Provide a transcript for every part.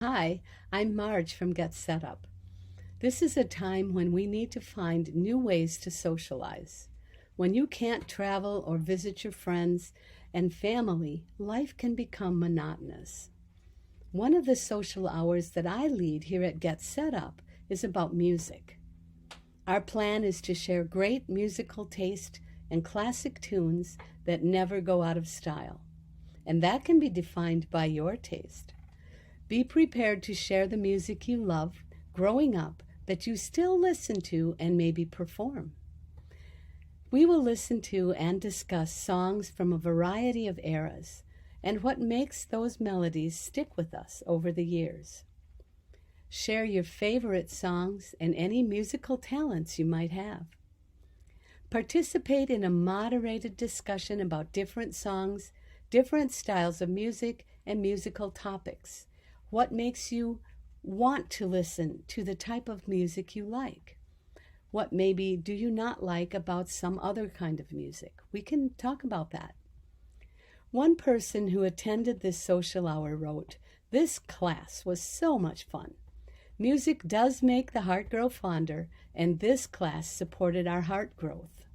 Hi, I'm Marge from GetSetup. This is a time when we need to find new ways to socialize. When you can't travel or visit your friends and family, life can become monotonous. One of the social hours that I lead here at GetSetup is about music. Our plan is to share great musical taste and classic tunes that never go out of style. And that can be defined by your taste. Be prepared to share the music you love growing up that you still listen to and maybe perform. We will listen to and discuss songs from a variety of eras and what makes those melodies stick with us over the years. Share your favorite songs and any musical talents you might have. Participate in a moderated discussion about different songs, different styles of music, and musical topics. What makes you want to listen to the type of music you like? What maybe do you not like about some other kind of music? We can talk about that. One person who attended this social hour wrote, "This class was so much fun. Music does make the heart grow fonder, and this class supported our heart growth."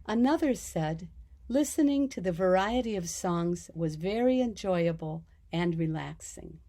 Another said, "Listening to the variety of songs was very enjoyable and relaxing."